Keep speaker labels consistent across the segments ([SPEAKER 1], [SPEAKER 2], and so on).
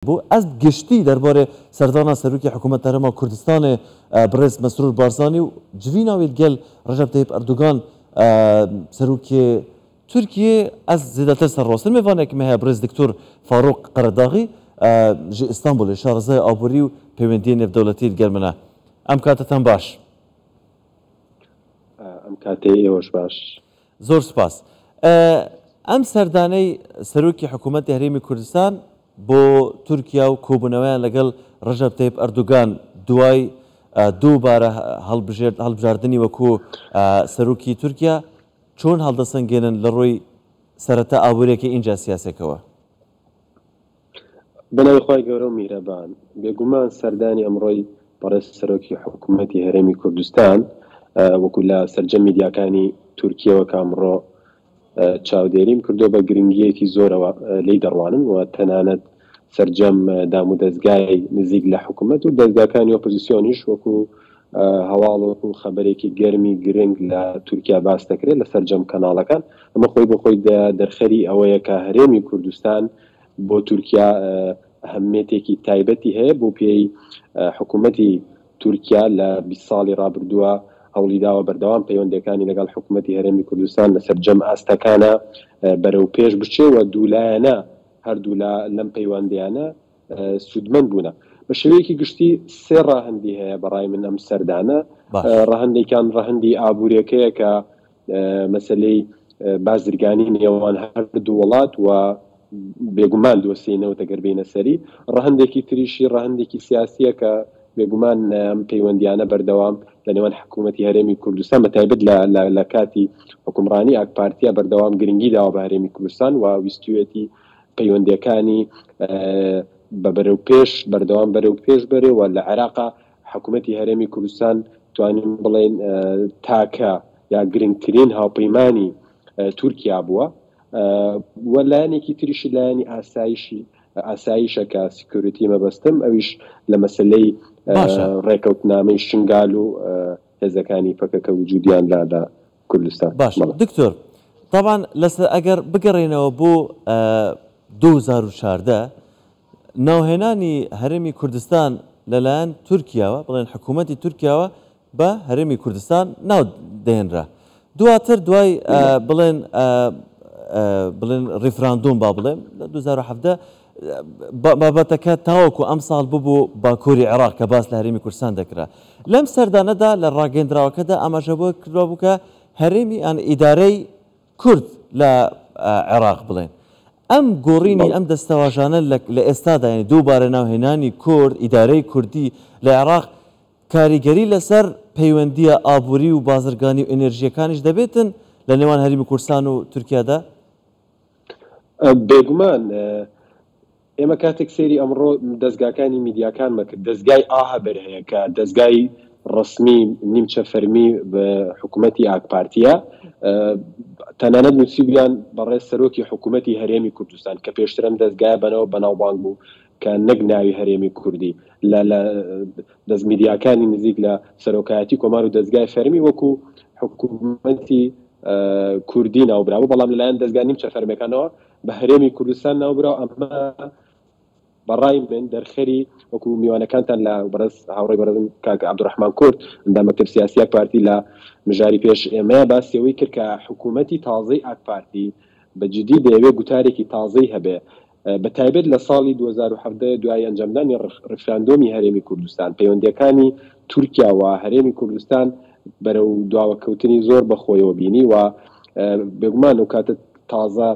[SPEAKER 1] بو از گشتی درباره سردانا سروکی حکومت هرما کردستان برز مسرور بارزانی و جوینا ویل گل رجب طیب اردوغان سروکی ترکیه از زیادتر سر راستن میوانه که مه برز دکتور فاروق قرداغی جی استانبول شارزه آبوری و پیوندی نف دولتی گرمنه ام کاتتان باش
[SPEAKER 2] ام کاتی ایوش باش
[SPEAKER 1] زور سپاس ام سردانه سروکی حکومت هرمی کردستان بۆ تورکیا و کۆبوونەوەیان لەگەڵ ڕەجەب تەیب ئەردوگان دوای دووبارە هەڵبژاردننی وەکو سەرۆکی تورکیا چۆن هەڵدەسەنگێنن لە ڕۆی سەرەتا ئابوورێکی ئینجا سیاسێکەوە
[SPEAKER 2] بەناوی خۆی گەورە و میرەبان بێگومان سەردانی ئەمڕۆی بەڕێز سەرۆکی حکوومەتی هەرێمی کوردستان وەکو لە سەرجەم میدیاکانی تورکیەوە کامڕۆ چاودێریم کردو بە گرنگیەکی زۆرەوە لی دەڕوانن و تەنانەت سەرجەم دام و دەستگای نزیک لە حکوومەت و دەستگاکانی ئۆپۆزیسیۆنیش وەکو هەواڵ وەکو خەبەرێکی گەرمی گرنگ لە تورکیا باس دەکرێت لە سەرجەم کەناڵەکان ئەمە خۆی بۆ خۆی دەرخەری ئەوەیە کە هەرێمی کوردستان بۆ تورکیا ئەهەمیەتێکی تایبەتی هەیە بۆ پێی حکوومەتی تورکیا لە 20 ساڵی ڕابردووە هەوڵی داوە بەردەوام پەیوەندەکانی لەگەڵ حکوومەتی هەرێمی کوردستان لە سەرجەم ئاستەکانە بەرەو پێش بچێوە دوولایەنە هەردوو لەم پەیوەندیانە سودمەند بوونە بە شێوەیەکی گشتی سێ ڕاهەندی هەیە بەڕای من ئەم سەردانە ڕاهەندێکیان ڕاهەندی ئابوووریەکەیە کە مەسەلەی بازرگانی نێوان هەردوو وڵات و بێگومان دۆسینەوە دەگەربێنە سەری ڕاهەندێکی تریشی ڕاهەندێکی سیاسیە کە بێگومان ئەم پەیوەندیانە بەردەوام لە نێوان حکوومەتی هەرێمی کوردستان بەتایبەت لە کاتی حکومڕانی ئاک پارتیا بەردەوام گرنگی داوە بە هەرێمی کوردستان و ویستوێتی پەیوەندیەکانی بەرەو پێش بەردەوام بەرەو پێش بەرێ و لە عێراقا حکوومەتی هەرێمی کوردستان توانین بڵێن تاکە یا گرنگترین هاوپەیمانی تورکیا بووە و لایەنێکی تریشی لایەنی ئاسایشە کە سیکۆریتی مەبەستم ئەویش لە مەسلەی ڕێکەوتنامەی شنگال و هێزەکانی فەکەکە وجودیان لە کوردستان
[SPEAKER 1] باش دکتۆر طبعا لەسەر ئەگەر بگەڕێنەوە بۆ 2014 ناوهێنانی هەرێمی کوردستان لەلایەن تورکیاوە بڵێن حکوومەتی تورکیاوە بە هەرێمی کوردستان ناو دێنرا دواتر دوای بڵێن ڕیفراندۆم با بڵێم لە 2017 بابەتەکە تاوەکو ئەم ساڵ ببوو باکووری عێراق کە باس لە هەرێمی کوردستان دەکرا لەم سەردانەدا لە ڕاگەندراوەکەدا ئاماژە بۆ کردووە بوو کە هەرێمی ئیدارەی کورد لە عێراق بڵێن ئەم گۆڕینی ئەم دەستەواژانە لە ئێستادا یعنی دووبارە ناوهێنانی کورد ئیدارەی کوردی لە عێراق کاریگەری لەسەر پەیوەندیە ئابووری و بازرگانی و ئێنەرژیەکانیش دەبێتن لە نێوان هەرێمی کوردستان و تورکیادا
[SPEAKER 2] بێگومان ئێمە کاتێک سێری ئەمڕۆ دەستگاکانی میدیاکان مەکرد دەستگای ئاهەبەر هەیە کە دەستگای ڕسمی نیمچە فەرمی بە حکوومەتی ئاک پارتیە تەنانەت نووسیبیان بەڕێز سەرۆکی حکوومەتی هەرێمی کوردستان کە پێشترم دەستگای بەنەوە بەناوبانگ بوو کە نەک ناوی هەرێمی کوردی لە دەست میدیاکانی نزیک لە سەرۆکایەتی کۆمار و دەستگای فەرمی وەکو حکوومەتی کوردی ناوبراوە بەڵام لەلایەن دەستگای نیمچە فەرمیەکانەوە بە هەرێمی کوردستان ناوبراوە ئەمە بەڕای من دەرخەری وەکو میوانەکانتان لە بەرز هاوڕێی بەرزم کاک عەبدوڕەحمان کورد ئەندا مەکتەب سیاسی ئاک پارتی لە مژاری پێش ئێمە باسیەوەی کرد کە حکوومەتی تازەی ئاک پارتی بەجددی دەیەوێت گوتارێکی تازەی هەبێ بەتایبەت لە ساڵی 2017 دوای ئەنجامدانی ڕفراندۆمی هەرێمی کوردستان پەیوەندیەکانی تورکیا و هەرێمی کوردستان بەرەو داواکەوتنی زۆر بەخۆیەوە بینی و بێگومان و کاتە تازە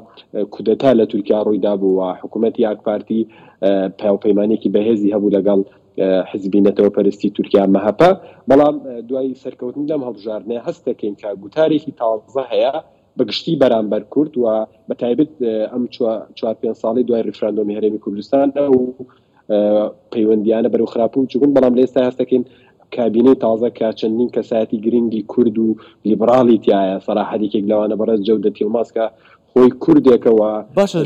[SPEAKER 2] کودەتا لە تورکیا ڕوویدا بوو و حکوومەتی ئاک پارتی پاوپەیمانێکی بەهێزی هەبوو لەگەڵ حزبی نەتەوە پەرستی تورکیا مەهەپە بەڵام دوای سەرکەوتن لەم هەڵبژاردنە هەست دەکەین کە گوتارێکی تازە هەیە بەگشتی بەرامبەر کورد و بەتایبەت ئەم 4-5 ساڵی دوای ڕیفراندۆمی هەرێمی کوردستان و پەیوەندیانە بەرەو خراپبوو چوون بەڵام لە ئێستا هەست دەکەین کابینەی تازە کە چەندین کەسایەتی گرنگی کورد و لیبراڵی تایە سەراحەتێکێک لەوانە بەڕێز جەودەتی ئەڵماسکە خۆی کوردێکەوە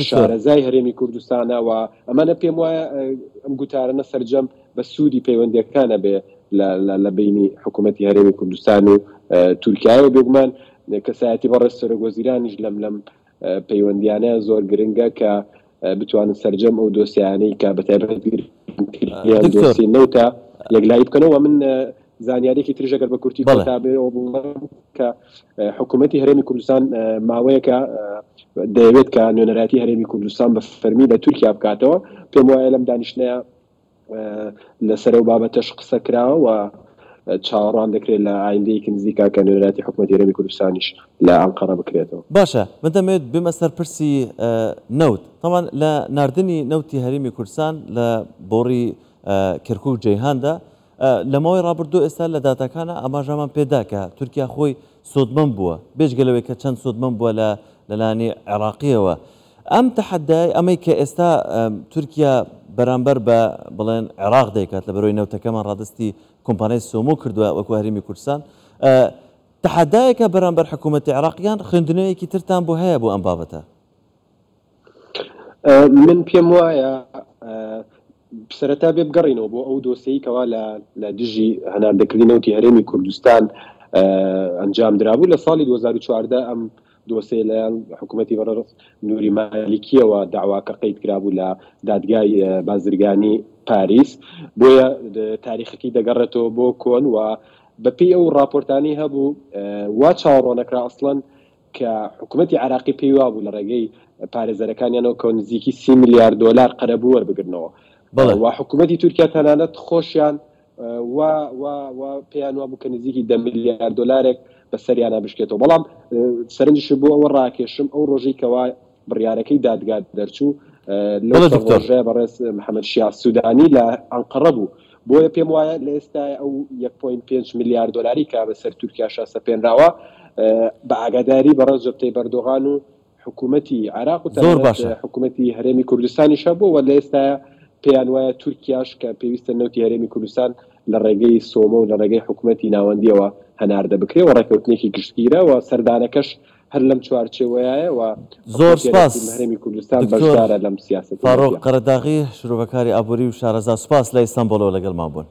[SPEAKER 2] شارەزای هەرێمی کوردستانەوە ئەمانە پێم وایە ئەم گوتارانە سەرجەم بە سوودی پەیوەندیەکانە بێ لە بینی حکوومەتی هەرێمی کوردستان و تورکیایە بێگومان کەسایەتی بەڕێز سەرۆکوەزیرانیش لەم پەیوەندیانە زۆر گرنگە کە بتوانن سەرجەم ئەو دۆسیانەی کە بەتایبەت دۆسی نەوتە یەکلایی بکەنەوە. من زانیارێکی تریژ ئەگەر بە کورتی کۆتابێەوە بڵێم کە حکوومەتی هەرێمی کوردستان ماوەیەکە دەیەوێت کە نوێنەراتی هەرێمی کوردستان بە فەرمی لە تورکیا بکاتەوە. پێم وایە لەم دانیشتنەیە لەسەر ئەو بابەتەش قسە کراوە و چاوەڕوان دەکرێت لە ئایندەیەکی نزیکا کە نوێنەراتی حکوومەتی هەرێمی کوردستانیش لە ئەنقەرە بکرێتەوە.
[SPEAKER 1] باشە، من دەمەوێت بمە سەر پرسی نەوت. تەمان لە ناردنی نەوتی هەرێمی کوردستان لە بۆڕی کەرکووک جەیهاندا لەمەوەی ڕابردوو ئێستا لە داتاکانە ئاماژەمان پێدا کە تورکیا خۆی سۆدمەند بووە، بێژگەلەوەی کە چەند سۆدمەند بووە لەلایەنی عێراقیەوە. ئەم تەحەدای ئەمەی کە ئێستا تورکیا بەرامبەر بە بڵێن عێراق دەیکات لە بەرەوەی نەوتەکەمان ڕادستی کۆمپانیای سۆمۆ کردووە وەکو هەرێمی کوردستان، تەحەدایەکە بەرامبەر حکوومەتی عێراقیان خوێندنەوەیەکی ترتان بۆ هەیە بۆ ئەم بابەتە؟
[SPEAKER 2] من پێم وایە سەرەتا بێ بگەڕینەوە بۆ ئەو دۆسیەی کەوا لە دژی هەناردەکردنی نەوتی هەرێمی کوردستان ئەنجام درابوو. لە ساڵی 2014 ئەم دۆسێ لەیان حکوومەتی بەڕێز نووری مالیکیەوە داواکە قەید کرابوو لە دادگای بازرگانی پاریس. بۆیە تاریخەکەی دەگەڕێتەوە بۆ کۆن و بەپێی ئەو راپۆرتانی هەبوو وا چاوەڕۆنەکرا ئەسڵەن کە حکوومەتی عێراقی پێی وا بوو لە ڕێگەی پارێزەرەکانیانەوە کە نزیکی 30 میلیارد دلار قەرەبوو وەربگرنەوە و حکوومەتی تورکیا تەنانەت خۆشیان پێیان وا بوو کە نزیکی 10 میلیارد دلارێک بەسەریانە بشکێتەوە. بەڵام سەرنجش بۆ ئەوە ڕاکێشم ئەو ڕۆژەی کەوا بڕیارەکەی دادگا دەرچوو لەڕێژەیە بەڕێز محەممەد شیع سوودانی لە ئەنقەرە بوو. بۆیە پێم وایە لە ئێستا ئەو 1.5 میلیارد دلاری کە بەسەر تورکیاشا سەپێنراوە بە ئاگاداری بەڕێز جەبتەی بەردۆغان و حکوومەتی عێراق و حکوومەتی هەرێمی کوردستانیش بوو و لە ئێستا پێیان وایە تورکیاش کە پێویستە نەوتی هەرێمی کوردستان لە ڕێگەی سۆمە و لە ڕێگەی حکوومەتی ناوەندیەوە هەناردە بکرێت و ڕێکەوتنێکی گشتگیرە و سەردانەکەش هەر لەم چوارچێوەیە و
[SPEAKER 1] زۆر سپاس
[SPEAKER 2] هەرێمی کوردستان بەشدارە لەم سیاست.
[SPEAKER 1] فاڕۆق قەرەداغی شرۆڤەکاری ئابووری و شارەزا، سوپاس لە ئیستانبوڵەوە لەگەڵمان بوون.